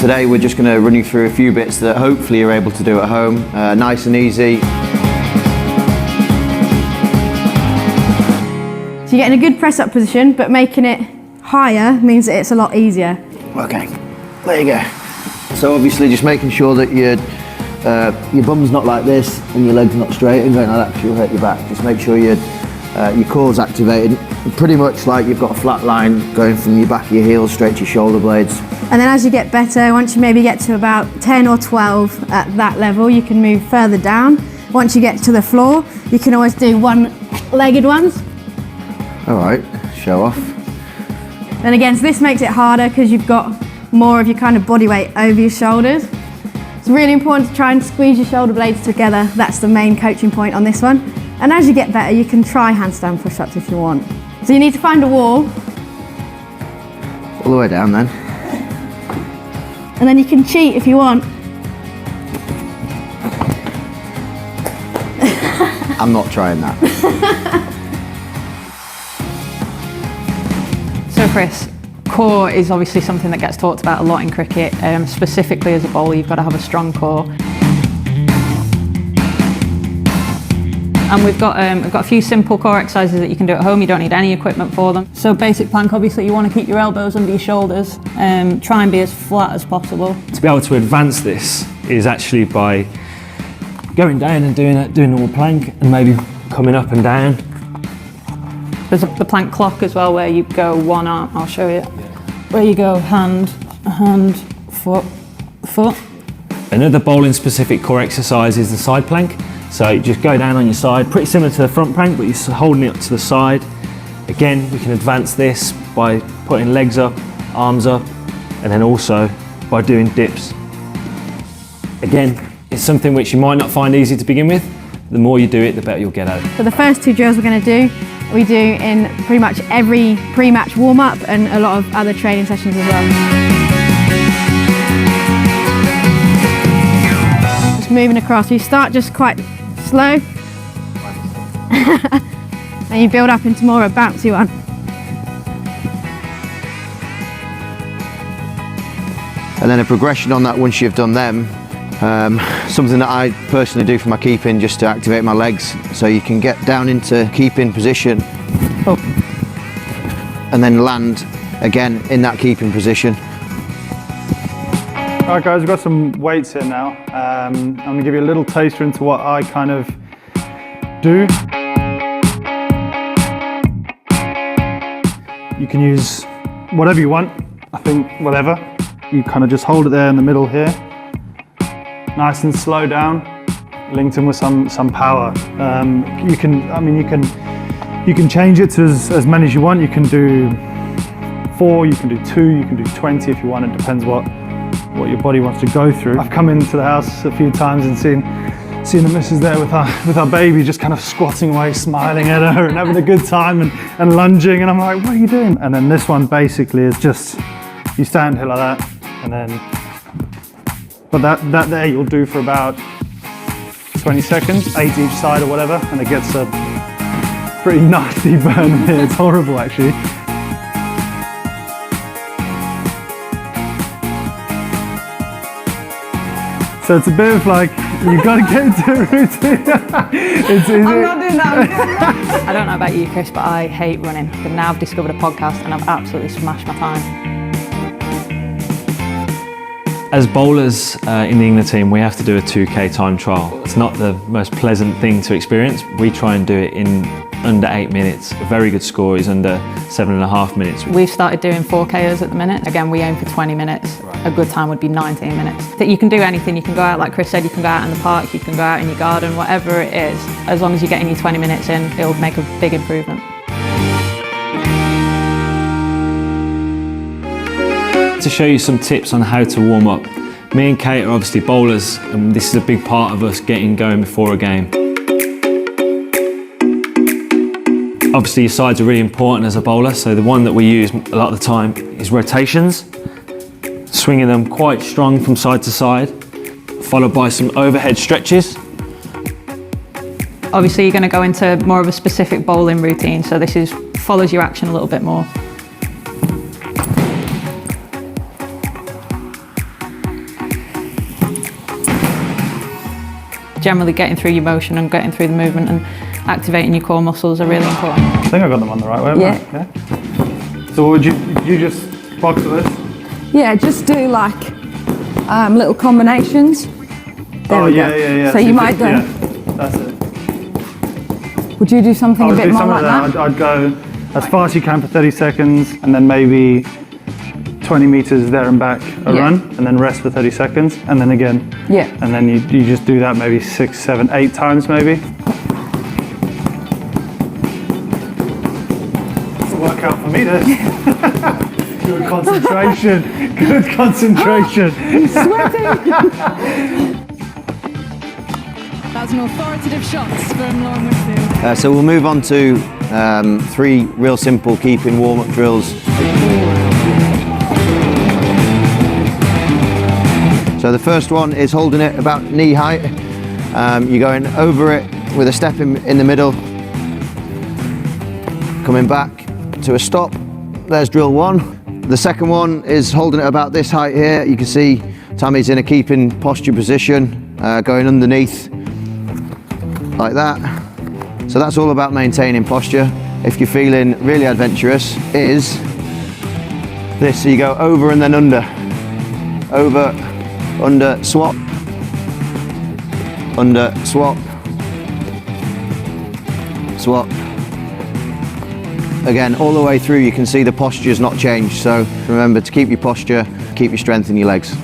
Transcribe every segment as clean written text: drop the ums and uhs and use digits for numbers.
Today we're just going to run you through a few bits that hopefully you're able to do at home, nice and easy. So you're getting a good press up position, but making it higher means that it's a lot easier. Okay, there you go. So obviously just making sure that your bum's not like this and your leg's not straight and going like that because you'll hurt your back. Just make sure your core's activated, pretty much like you've got a flat line going from your back of your heels straight to your shoulder blades. And then as you get better, once you maybe get to about 10 or 12 at that level, you can move further down. Once you get to the floor, you can always do one-legged ones. All right, show off. Then again, so this makes it harder because you've got more of your kind of body weight over your shoulders. It's really important to try and squeeze your shoulder blades together. That's the main coaching point on this one. And as you get better, you can try handstand push-ups if you want. So you need to find a wall. All the way down then. And then you can cheat if you want. I'm not trying that. So Chris, core is obviously something that gets talked about a lot in cricket. Specifically as a bowler, you've got to have a strong core. And we've got a few simple core exercises that you can do at home. You don't need any equipment for them. So basic plank, obviously you want to keep your elbows under your shoulders. Try and be as flat as possible. To be able to advance this is actually by going down and doing a normal plank and maybe coming up and down. There's the plank clock as well, where you go one arm, I'll show you. Where you go hand, foot, foot. Another bowling specific core exercise is the side plank. So you just go down on your side, pretty similar to the front plank, but you're holding it to the side. Again, we can advance this by putting legs up, arms up, and then also by doing dips. Again, it's something which you might not find easy to begin with. The more you do it, the better you'll get at it. So the first two drills we're going to do, we do in pretty much every pre-match warm-up and a lot of other training sessions as well. Just moving across, you start just quite slow and you build up into more of a bouncy one. And then a progression on that once you've done them. Something that I personally do for my keeping just to activate my legs, so you can get down into keeping position and then land again in that keeping position. Alright guys, we've got some weights here now. I'm going to give you a little taster into what I kind of do. You can use whatever you want, I think whatever. You kind of just hold it there in the middle here. Nice and slow down, linked in with some power. You can change it to as many as you want. You can do 4, you can do 2, you can do 20 if you want. It depends what your body wants to go through. I've come into the house a few times and seen the missus there with our baby just kind of squatting away, smiling at her and having a good time and lunging, and I'm like, what are you doing? And then this one basically is just, you stand here like that, and then, but that there you'll do for about 20 seconds, 8 each side or whatever, and it gets a pretty nasty burn in here. It's horrible actually. So it's a bit of like, you've got to get into a routine. I'm not doing that. I don't know about you, Chris, but I hate running. But now I've discovered a podcast and I've absolutely smashed my time. As bowlers in the England team, we have to do a 2K time trial. It's not the most pleasant thing to experience. We try and do it in under 8 minutes. A very good score is under 7.5 minutes. We've started doing 4Kers at the minute. Again, we aim for 20 minutes. A good time would be 19 minutes. That you can do anything. You can go out, like Chris said, you can go out in the park, you can go out in your garden, whatever it is. As long as you're getting your 20 minutes in, it'll make a big improvement. To show you some tips on how to warm up. Me and Kate are obviously bowlers, and this is a big part of us getting going before a game. Obviously your sides are really important as a bowler, so the one that we use a lot of the time is rotations. Swinging them quite strong from side to side, followed by some overhead stretches. Obviously you're going to go into more of a specific bowling routine, so this follows your action a little bit more. generally getting through your motion and getting through the movement and activating your core muscles are really important. I think I got them on the right way. Yeah. So what would you just box with this? Yeah, just do like little combinations. There we go. Yeah. So you might go. Yeah, that's it. Would you do something a bit more like that? I'd go as fast as you can for 30 seconds and then maybe 20 meters there and back a run, and then rest for 30 seconds, and then again. Yeah. And then you just do that maybe 6, 7, 8 times maybe. It's a workout for me this. Good concentration. Good concentration. That's an authoritative shots from Lauren Whitfield. So we'll move on to 3 real simple keeping warm-up drills. So the first one is holding it about knee height. You're going over it with a step in the middle, coming back to a stop. There's drill 1. The second one is holding it about this height here. You can see Tammy's in a keeping posture position, going underneath like that. So that's all about maintaining posture. If you're feeling really adventurous, is this. So you go over and then under. Over, under, swap. Under, swap. Swap. Again, all the way through you can see the posture's not changed. So remember to keep your posture, keep your strength in your legs.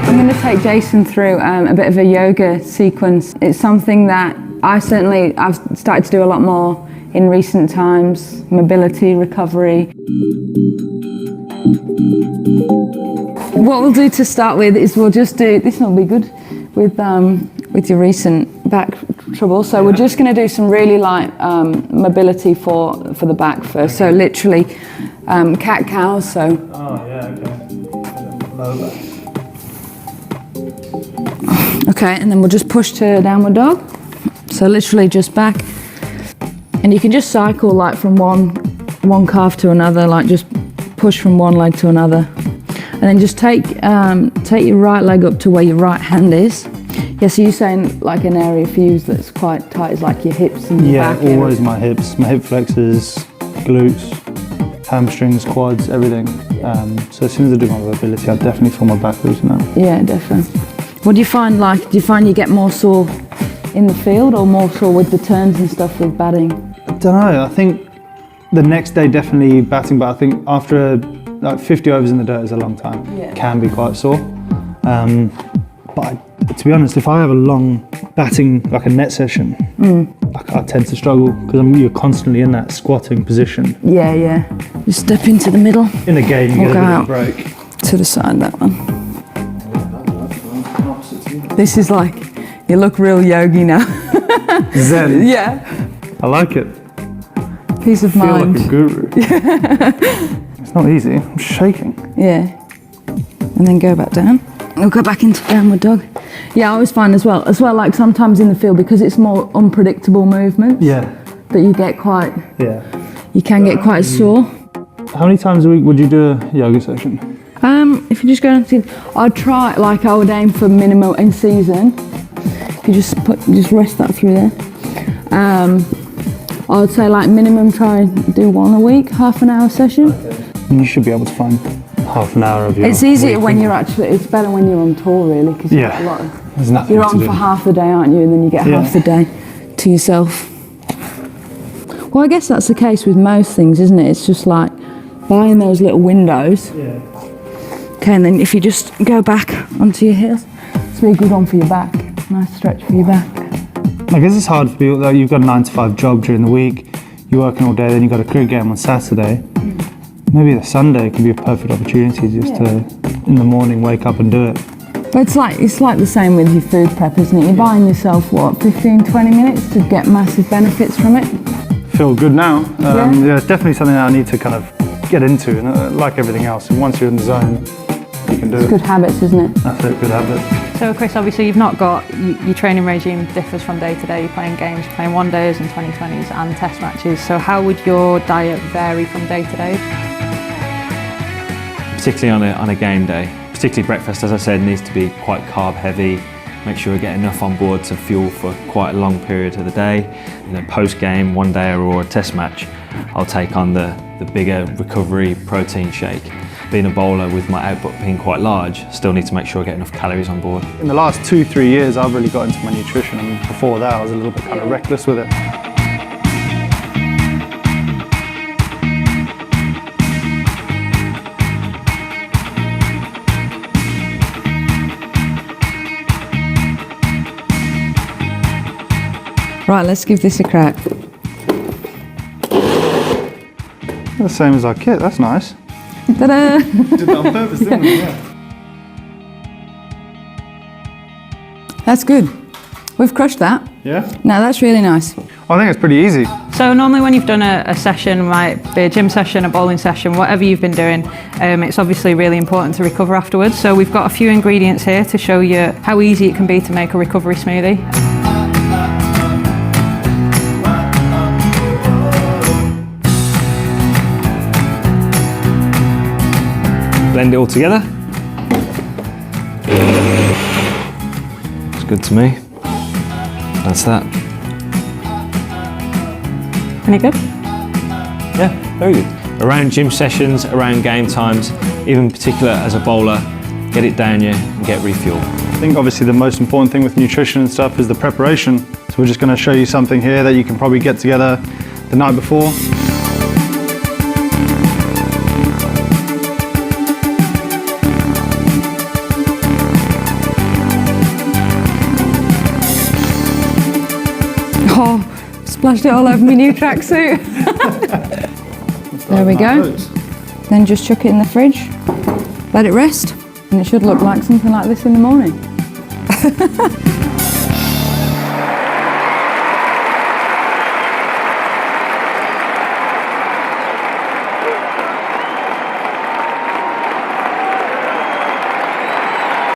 I'm going to take Jason through a bit of a yoga sequence. It's something that I've started to do a lot more in recent times. Mobility, recovery. What we'll do to start with is we'll just do, this will be good with your recent back trouble. So we're just going to do some really light mobility for the back first. So literally cat cows. So. Oh yeah, okay. Low back. Okay, and then we'll just push to downward dog. So literally just back. And you can just cycle like from one calf to another, like just push from one leg to another. And then just take your right leg up to where your right hand is. Yeah, so you're saying like an area for you that's quite tight is like your hips and your back. Yeah, always my hips, my hip flexors, glutes, hamstrings, quads, everything. So as soon as I do my mobility, I definitely feel my back loosen up. Yeah, definitely. What do you find like? Do you find you get more sore in the field or more sore with the turns and stuff with batting? I don't know. I think the next day definitely batting, but I think after like 50 overs in the dirt is a long time. Yeah. Can be quite sore. But to be honest, if I have a long batting, like a net session, I tend to struggle because you're constantly in that squatting position. Yeah, yeah. Just step into the middle. In a game, you get a bit out of a break. To the side, that one. This is like, you look real yogi now. Zen. Yeah. I like it. Peace of I feel mind. like a guru. It's not easy. I'm shaking. Yeah. And then go back down. We'll go back into downward dog. Yeah, I always find as well, like sometimes in the field, because it's more unpredictable movements. Yeah. That you get quite, Yeah. you can get quite sore. How many times a week would you do a yoga session? If you just go and I'd try, like I would aim for minimum in season. If you just rest that through there. I would say like minimum try and do 1 a week, half an hour session. You should be able to find half an hour of your It's easier week. when you're actually, it's better when you're on tour really, because Yeah. a lot of, There's nothing you're to on do. for half the day, aren't you? And then you get Yeah. half the day to yourself. Well, I guess that's the case with most things, isn't it? It's just like buying those little windows. Yeah. Okay, and then if you just go back onto your heels, it's really good one for your back. Nice stretch for your back. I guess it's hard for people that you've got a 9 to 5 job during the week, you're working all day, then you've got a cricket game on Saturday. Maybe the Sunday could be a perfect opportunity just to, in the morning, wake up and do it. But it's like the same with your food prep, isn't it? You're buying yourself, what, 15, 20 minutes to get massive benefits from it? Feel good now. Yeah. Yeah, it's definitely something that I need to kind of get into, and like everything else, and once you're in the zone, you can do it. Good habits, isn't it? That's it, good habit. So Chris, obviously you've not got, your training regime differs from day to day. You're playing games, you're playing one days and 2020s and test matches. So how would your diet vary from day to day? Particularly on a game day, particularly breakfast, as I said, needs to be quite carb heavy. Make sure we get enough on board to fuel for quite a long period of the day. And then post-game, one day or a test match, I'll take on the bigger recovery protein shake. Being a bowler with my output being quite large, still need to make sure I get enough calories on board. In the last 2-3 years, I've really got into my nutrition, and before that, I was a little bit kind of reckless with it. Right, let's give this a crack. The same as our kit, that's nice. Ta-da! Did that on purpose, didn't we? Yeah. That's good. We've crushed that. Yeah? No, that's really nice. I think it's pretty easy. So normally when you've done a session, might be a gym session, a bowling session, whatever you've been doing, it's obviously really important to recover afterwards. So we've got a few ingredients here to show you how easy it can be to make a recovery smoothie. Blend it all together. It's good to me. That's that. Any good? Yeah, very good. Around gym sessions, around game times, even in particular as a bowler, get it down you and get refuel. I think obviously the most important thing with nutrition and stuff is the preparation. So we're just going to show you something here that you can probably get together the night before. Oh, splashed it all over my new tracksuit. There we go. Then just chuck it in the fridge, let it rest, and it should look like something like this in the morning.